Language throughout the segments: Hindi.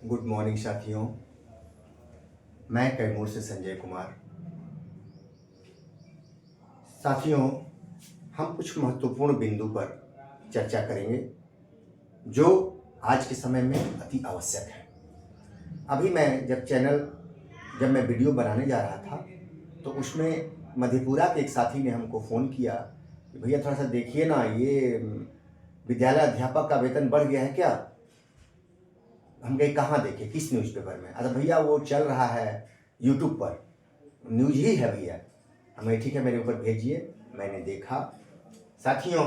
गुड मॉर्निंग साथियों। मैं कैमूर से संजय कुमार। साथियों, हम कुछ महत्वपूर्ण बिंदु पर चर्चा करेंगे जो आज के समय में अति आवश्यक है। अभी जब मैं वीडियो बनाने जा रहा था तो उसमें मधेपुरा के एक साथी ने हमको फ़ोन किया कि भैया थोड़ा सा देखिए ना, ये विद्यालय अध्यापक का वेतन बढ़ गया है क्या। हम कहे कहाँ देखे, किस न्यूज़पेपर में। अरे भैया वो चल रहा है यूट्यूब पर, न्यूज ही है भैया। हमें ठीक है, मेरे ऊपर भेजिए। मैंने देखा। साथियों,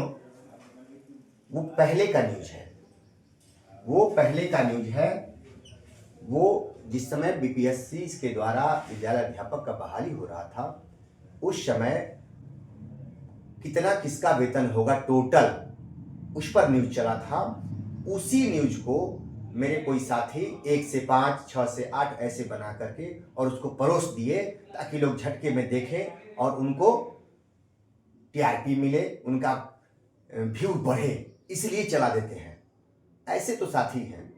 वो पहले का न्यूज है। वो जिस समय बीपीएससी के द्वारा विद्यालय अध्यापक का बहाली हो रहा था, उस समय कितना किसका वेतन होगा टोटल, उस पर न्यूज चला था। उसी न्यूज को मेरे कोई साथी 1 से 5, 6 से 8 ऐसे बना करके और उसको परोस दिए ताकि लोग झटके में देखें और उनको टीआरपी मिले, उनका व्यू बढ़े, इसलिए चला देते हैं। ऐसे तो साथी हैं।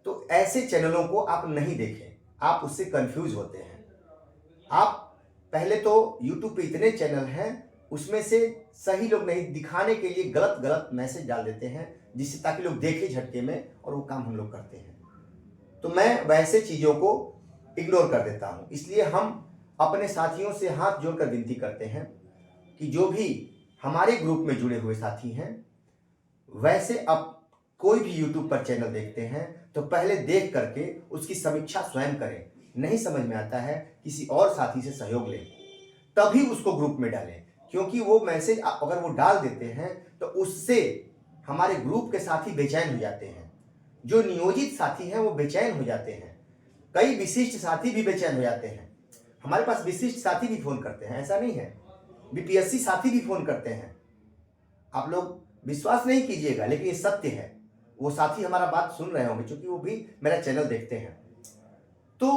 तो ऐसे चैनलों को आप नहीं देखें, आप उससे कंफ्यूज होते हैं। आप पहले तो यूट्यूब पे इतने चैनल हैं, उसमें से सही लोग नहीं दिखाने के लिए गलत गलत मैसेज डाल देते हैं, जिससे ताकि लोग देखें झटके में और वो काम हम लोग करते हैं। तो मैं वैसे चीज़ों को इग्नोर कर देता हूँ। इसलिए हम अपने साथियों से हाथ जोड़कर विनती करते हैं कि जो भी हमारे ग्रुप में जुड़े हुए साथी हैं, वैसे अब कोई भी यूट्यूब पर चैनल देखते हैं तो पहले देख करके उसकी समीक्षा स्वयं करें। नहीं समझ में आता है, किसी और साथी से सहयोग लें, तभी उसको ग्रुप में डालें। क्योंकि वो मैसेज अगर वो डाल देते हैं तो उससे हमारे ग्रुप के साथी बेचैन हो जाते हैं। जो नियोजित साथी हैं वो बेचैन हो जाते हैं। कई विशिष्ट साथी भी बेचैन हो जाते हैं। हमारे पास विशिष्ट साथी भी फोन करते हैं, ऐसा नहीं है। बीपीएससी साथी भी फोन करते हैं। आप लोग विश्वास नहीं कीजिएगा, लेकिन ये सत्य है। वो साथी हमारा बात सुन रहे होंगे, क्योंकि वो भी मेरा चैनल देखते हैं। तो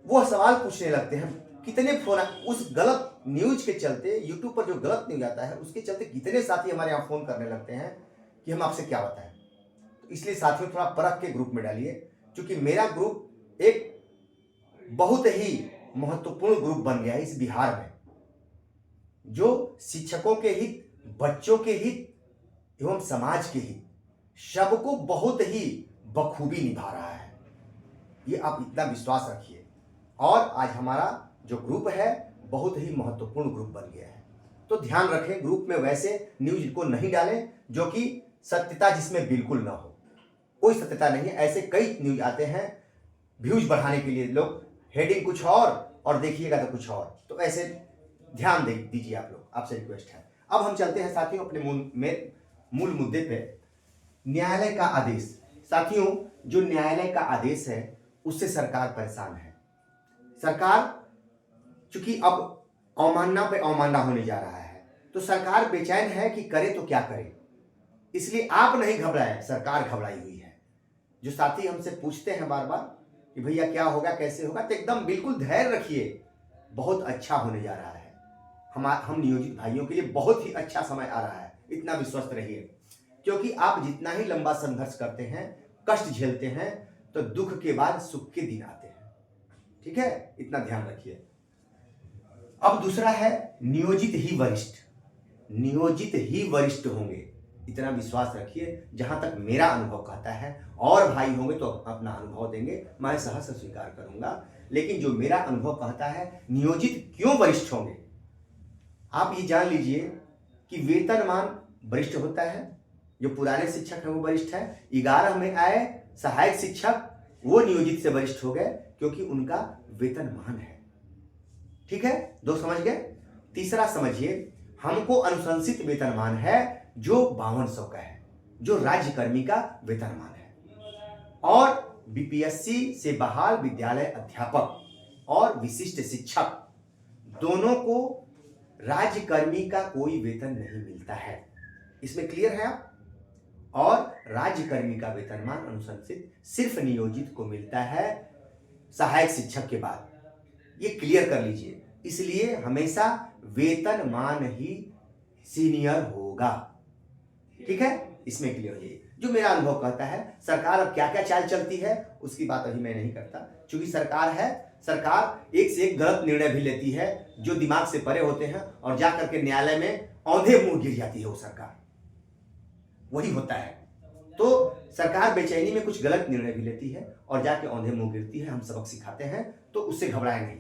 वो सवाल पूछने लगते हैं, कितने फोन उस गलत न्यूज के चलते, यूट्यूब पर जो गलत न्यूज आता है उसके चलते कितने साथी हमारे यहाँ फोन करने लगते हैं कि हम आपसे क्या बताएं। तो इसलिए साथियों, थोड़ा परख के ग्रुप में डालिए। क्योंकि मेरा ग्रुप एक बहुत ही महत्वपूर्ण ग्रुप बन गया है इस बिहार में, जो शिक्षकों के हित, बच्चों के हित एवं समाज के हित सबको बहुत ही बखूबी निभा रहा है। ये आप इतना विश्वास रखिए। और आज हमारा जो ग्रुप है बहुत ही महत्वपूर्ण ग्रुप बन गया है। तो ध्यान रखें, ग्रुप में वैसे न्यूज को नहीं डालें जो कि सत्यता जिसमें बिल्कुल ना हो। कोई सत्यता नहीं है। ऐसे कई न्यूज आते हैं व्यूज बढ़ाने के लिए, लोग हेडिंग कुछ और देखिएगा तो कुछ और। तो ऐसे ध्यान दीजिए आप लोग, आपसे रिक्वेस्ट है। अब हम चलते हैं साथियों अपने मूल मुद्दे पे, न्यायालय का आदेश। साथियों, जो न्यायालय का आदेश है उससे सरकार परेशान है। सरकार चूंकि अब अवमानना पे अवमानना होने जा रहा है, तो सरकार बेचैन है कि करे तो क्या करे। इसलिए आप नहीं घबराएं, सरकार घबराई हुई है। जो साथी हमसे पूछते हैं बार बार कि भैया क्या होगा, कैसे होगा, तो एकदम बिल्कुल धैर्य रखिए। बहुत अच्छा होने जा रहा है। हम नियोजित भाइयों के लिए बहुत ही अच्छा समय आ रहा है, इतना विश्वस्त रहिए। क्योंकि आप जितना ही लंबा संघर्ष करते हैं, कष्ट झेलते हैं, तो दुख के बाद सुख के दिन आते हैं। ठीक है, इतना ध्यान रखिए। अब दूसरा है नियोजित ही वरिष्ठ होंगे, इतना विश्वास रखिए। जहां तक मेरा अनुभव कहता है, और भाई होंगे तो अपना अनुभव देंगे, मैं सहर्ष स्वीकार करूंगा। लेकिन जो मेरा अनुभव कहता है, नियोजित क्यों वरिष्ठ होंगे, आप ये जान लीजिए कि वेतनमान वरिष्ठ होता है। जो पुराने शिक्षक हैं वो वरिष्ठ है। 11 में आए सहायक शिक्षक, वो नियोजित से वरिष्ठ हो गए क्योंकि उनका वेतनमान है। ठीक है, 2 समझ गए। तीसरा समझिए, हमको अनुशंसित वेतनमान है जो 5200 का है, जो राज्यकर्मी का वेतनमान है। और बीपीएससी से बहाल विद्यालय अध्यापक और विशिष्ट शिक्षक दोनों को राज्यकर्मी का कोई वेतन नहीं मिलता है। इसमें क्लियर है आप। और राज्यकर्मी का वेतनमान अनुशंसित सिर्फ नियोजित को मिलता है सहायक शिक्षक के बाद। ये क्लियर कर लीजिए। इसलिए हमेशा वेतनमान ही सीनियर होगा। ठीक है, इसमें क्लियर हो जाइए। जो मेरा अनुभव कहता है। सरकार अब क्या क्या चाल चलती है उसकी बात अभी मैं नहीं करता, क्योंकि सरकार है, सरकार एक से एक गलत निर्णय भी लेती है जो दिमाग से परे होते हैं, और जा करके न्यायालय में औंधे मुंह गिर जाती है वो सरकार, वही होता है। तो सरकार बेचैनी में कुछ गलत निर्णय भी लेती है और जाके औंधे मुंह गिरती है। हम सबक सिखाते हैं, तो उससे घबराए नहीं।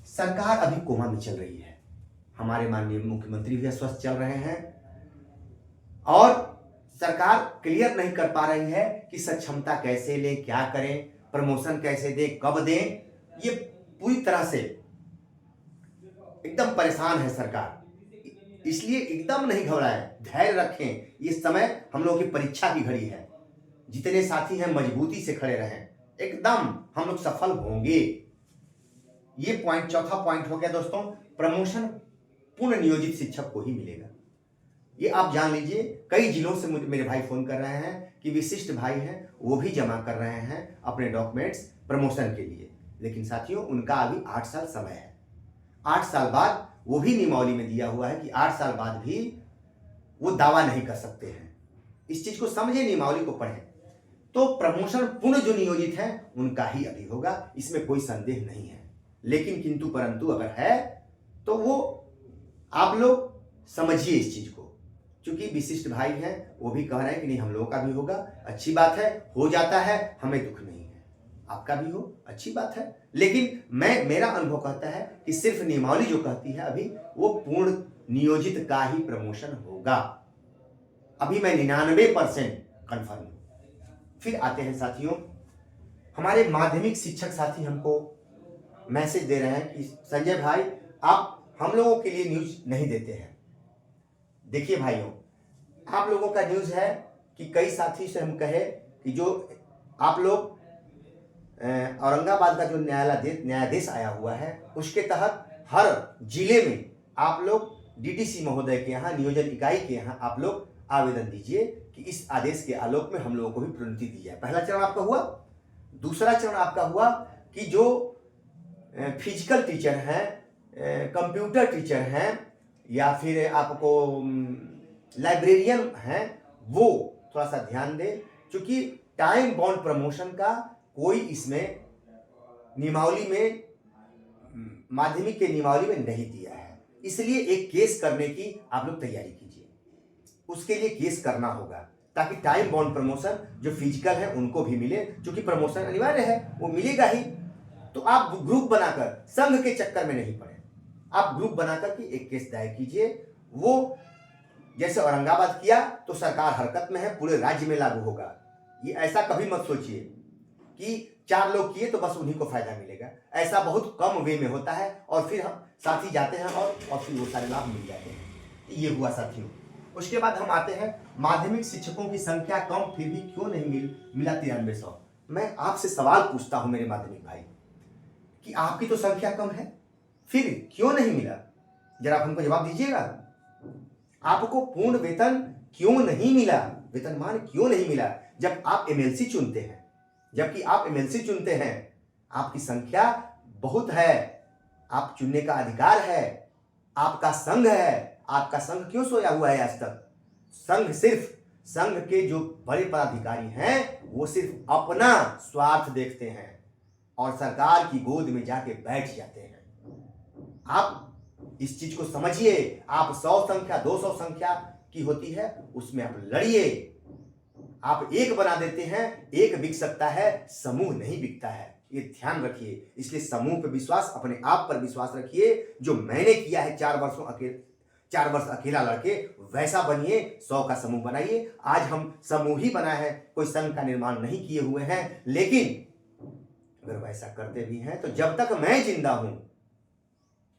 सरकार अभी कोमा में चल रही है, हमारे माननीय मुख्यमंत्री भी अस्वस्थ चल रहे हैं, और सरकार क्लियर नहीं कर पा रही है कि सक्षमता कैसे लें, क्या करें, प्रमोशन कैसे दें, कब दें। ये पूरी तरह से एकदम परेशान है सरकार, इसलिए एकदम नहीं घबराएं, धैर्य रखें। ये समय हम लोगों की परीक्षा की घड़ी है। जितने साथी हैं मजबूती से खड़े रहें, एकदम हम लोग सफल होंगे। ये पॉइंट, चौथा पॉइंट हो गया दोस्तों, प्रमोशन पूर्ण नियोजित शिक्षक को ही मिलेगा। ये आप जान लीजिए। कई जिलों से मुझे मेरे भाई फोन कर रहे हैं कि विशिष्ट भाई हैं, वो भी जमा कर रहे हैं अपने डॉक्यूमेंट्स प्रमोशन के लिए, लेकिन साथियों उनका अभी 8 साल समय है। 8 साल बाद वो भी नियमावली में दिया हुआ है कि 8 साल बाद भी वो दावा नहीं कर सकते हैं। इस चीज को समझे, नियमावली को पढ़ें। तो प्रमोशन पूर्ण जो नियोजित है उनका ही अभी होगा, इसमें कोई संदेह नहीं है। लेकिन किंतु परंतु अगर है तो वो आप लोग समझिए इस चीज को, क्योंकि विशिष्ट भाई हैं, वो भी कह रहे हैं कि नहीं हम लोगों का भी होगा, अच्छी बात है, हो जाता है, हमें दुख नहीं है। आपका भी हो, अच्छी बात है। लेकिन मेरा अनुभव कहता है कि सिर्फ नियमावली जो कहती है अभी, वो पूर्ण नियोजित का ही प्रमोशन होगा। अभी मैं 99% कन्फर्म हूं। फिर आते हैं साथियों, हमारे माध्यमिक शिक्षक साथी हमको मैसेज दे रहे हैं कि संजय भाई आप हम लोगों के लिए न्यूज नहीं देते हैं। देखिए भाइयों, आप लोगों का न्यूज है कि कई साथी से हम कहे कि जो आप लोग औरंगाबाद का जो न्यायाधीश आया हुआ है उसके तहत हर जिले में आप लोग डीडीसी महोदय के यहाँ, नियोजन इकाई के यहाँ आप लोग आवेदन दीजिए कि इस आदेश के आलोक में हम लोगों को भी प्रोन्नति दी जाए। पहला चरण आपका हुआ। दूसरा चरण आपका हुआ कि जो फिजिकल टीचर हैं, कंप्यूटर टीचर हैं, या फिर आपको लाइब्रेरियन हैं, वो थोड़ा सा ध्यान दें, क्योंकि टाइम बाउंड प्रमोशन का कोई इसमें नियमावली में, माध्यमिक के नियमावली में नहीं दिया है। इसलिए एक केस करने की आप लोग तैयारी कीजिए, उसके लिए केस करना होगा ताकि टाइम बाउंड प्रमोशन जो फिजिकल है उनको भी मिले, क्योंकि प्रमोशन अनिवार्य है, वो मिलेगा ही। तो आप ग्रुप बनाकर, संघ के चक्कर में नहीं पड़े, आप ग्रुप बनाकर के एक केस दायर कीजिए। वो जैसे औरंगाबाद किया तो सरकार हरकत में है, पूरे राज्य में लागू होगा। ये ऐसा कभी मत सोचिए कि 4 लोग किए तो बस उन्हीं को फायदा मिलेगा, ऐसा बहुत कम वे में होता है, और फिर हम साथी जाते हैं और फिर वो सारे लाभ मिल जाते हैं। ये हुआ साथियों। उसके बाद हम आते हैं माध्यमिक शिक्षकों की संख्या कम, फिर भी क्यों नहीं मिला 9300। मैं आपसे सवाल पूछता हूं मेरे माध्यमिक भाई कि आपकी तो संख्या कम है, फिर क्यों नहीं मिला? जरा आप हमको जवाब दीजिएगा। आपको पूर्ण वेतन क्यों नहीं मिला, वेतनमान क्यों नहीं मिला? जब आप एमएलसी चुनते हैं, जबकि आप एमएलसी चुनते हैं, आपकी संख्या बहुत है, आप चुनने का अधिकार है, आपका संघ है, आपका संघ क्यों सोया हुआ है आज तक? संघ के जो बड़े पदाधिकारी हैं वो सिर्फ अपना स्वार्थ देखते हैं और सरकार की गोद में जाके बैठ जाते हैं। आप इस चीज को समझिए। आप 100 संख्या 200 संख्या की होती है, उसमें आप लड़िए। आप एक बना देते हैं, एक बिक सकता है, समूह नहीं बिकता है, ये ध्यान रखिए। इसलिए समूह पर विश्वास, अपने आप पर विश्वास रखिए। जो मैंने किया है 4 वर्ष अकेला लड़के, वैसा बनिए, 100 का समूह बनाइए। आज हम समूह ही बनाए हैं, कोई संघ का निर्माण नहीं किए हुए हैं। लेकिन अगर वैसा करते भी हैं तो जब तक मैं जिंदा हूं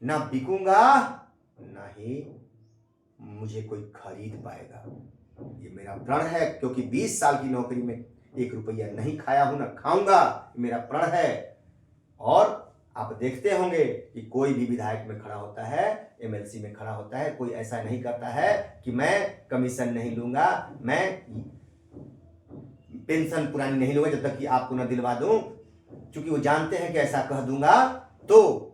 ना बिकूंगा, ना ही मुझे कोई खरीद पाएगा। ये मेरा प्रण है, क्योंकि 20 साल की नौकरी में 1 रुपया नहीं खाया हूं, ना खाऊंगा, मेरा प्रण है। और आप देखते होंगे कि कोई भी विधायक में खड़ा होता है, एमएलसी में खड़ा होता है, कोई ऐसा नहीं करता है कि मैं कमीशन नहीं लूंगा, मैं पेंशन पुरानी नहीं लूंगा जब तक कि आपको न दिलवा दूं, क्योंकि वो जानते हैं कि ऐसा कह दूंगा तो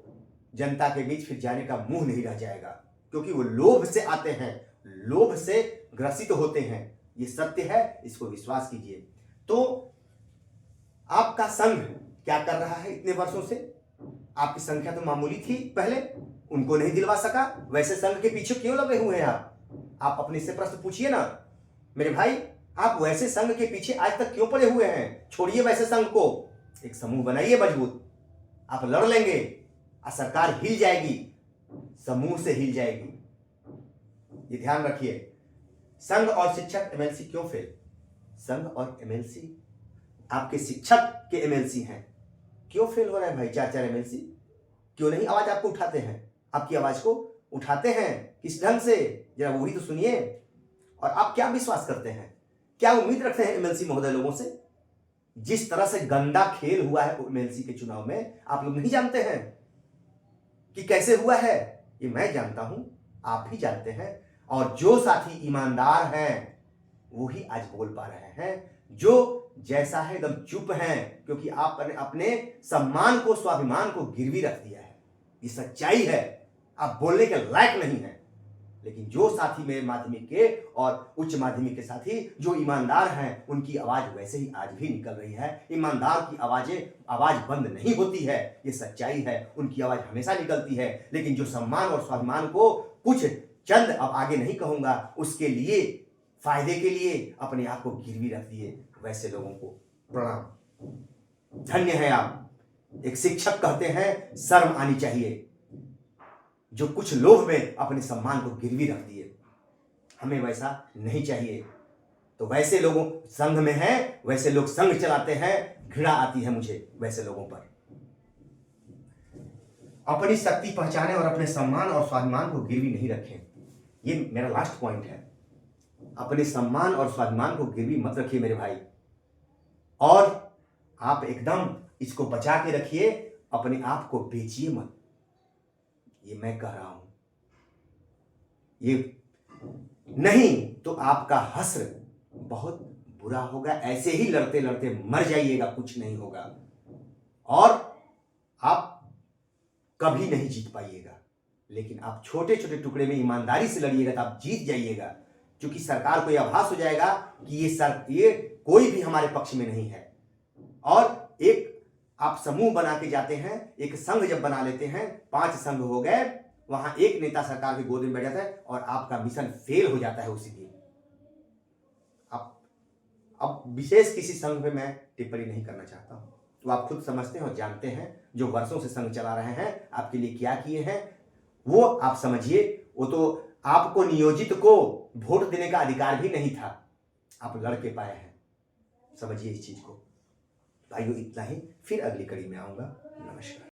जनता के बीच फिर जाने का मुंह नहीं रह जाएगा, क्योंकि वो लोभ से आते हैं, लोभ से ग्रसित होते हैं। ये सत्य है, इसको विश्वास कीजिए। तो आपका संघ क्या कर रहा है इतने वर्षों से? आपकी संख्या तो मामूली थी पहले, उनको नहीं दिलवा सका, वैसे संघ के पीछे क्यों लगे हुए हैं आप अपने से प्रश्न पूछिए ना मेरे भाई। आप वैसे संघ के पीछे आज तक क्यों पड़े हुए हैं? छोड़िए वैसे संघ को, एक समूह बनाइए मजबूत, आप लड़ लेंगे और सरकार हिल जाएगी, समूह से हिल जाएगी। ये ध्यान रखिए। संघ और शिक्षक एमएलसी क्यों फेल? संघ और एमएलसी आपके शिक्षक के एमएलसी हैं, क्यों फेल हो रहा है भाई? 4-4 एमएलसी क्यों नहीं आवाज आपको उठाते हैं? आपकी आवाज को उठाते हैं किस ढंग से? जरा वही तो सुनिए। और आप क्या विश्वास करते हैं, क्या उम्मीद रखते हैं एमएलसी महोदय लोगों से? जिस तरह से गंदा खेल हुआ है एमएलसी के चुनाव में, आप लोग नहीं जानते हैं कि कैसे हुआ है? ये मैं जानता हूं, आप भी जानते हैं। और जो साथी ईमानदार हैं वही आज बोल पा रहे हैं, जो जैसा है एकदम चुप हैं, क्योंकि आपने अपने सम्मान को, स्वाभिमान को गिरवी रख दिया है। ये सच्चाई है, आप बोलने के लायक नहीं है। लेकिन जो साथी मेरे माध्यमिक के और उच्च माध्यमिक के साथी जो ईमानदार हैं, उनकी आवाज वैसे ही आज भी निकल रही है। ईमानदार की आवाज बंद नहीं होती है, ये सच्चाई है, उनकी आवाज हमेशा निकलती है। लेकिन जो सम्मान और स्वाभिमान को कुछ चंद, अब आगे नहीं कहूंगा, उसके लिए, फायदे के लिए अपने आप को गिरवी रख दिए, वैसे लोगों को प्रणाम। धन्य है आप। एक शिक्षक कहते हैं शर्म आनी चाहिए, जो कुछ लोभ में अपने सम्मान को गिरवी रख दिए। हमें वैसा नहीं चाहिए। तो वैसे लोगों संघ में हैं, वैसे लोग संघ चलाते हैं, घृणा आती है मुझे वैसे लोगों पर। अपनी शक्ति पहचाने और अपने सम्मान और स्वाभिमान को गिरवी नहीं रखें, ये मेरा लास्ट पॉइंट है। अपने सम्मान और स्वाभिमान को गिरवी मत रखिए मेरे भाई, और आप एकदम इसको बचा के रखिए, अपने आप को बेचिए मत। ये मैं कह रहा हूं, ये नहीं तो आपका हश्र बहुत बुरा होगा। ऐसे ही लड़ते लड़ते मर जाइएगा, कुछ नहीं होगा, और आप कभी नहीं जीत पाइएगा। लेकिन आप छोटे छोटे टुकड़े में ईमानदारी से लड़िएगा तो आप जीत जाइएगा। क्योंकि सरकार को यह आभास हो जाएगा कि ये कोई भी हमारे पक्ष में नहीं है। और एक आप समूह बना के जाते हैं, एक संघ जब बना लेते हैं, 5 संघ हो गए, वहां एक नेता सरकार की गोद में बैठ जाता है और आपका मिशन फेल हो जाता है उसी दिन। अब विशेष किसी संघ पे मैं टिप्पणी नहीं करना चाहता हूं, तो आप खुद समझते हैं और जानते हैं, जो वर्षों से संघ चला रहे हैं, आपके लिए क्या किए हैं वो आप समझिए। वो तो आपको नियोजित को वोट देने का अधिकार भी नहीं था, आप लड़के पाए हैं। समझिए इस चीज को भाइयों। इतना ही, फिर अगली कड़ी में आऊंगा। नमस्कार।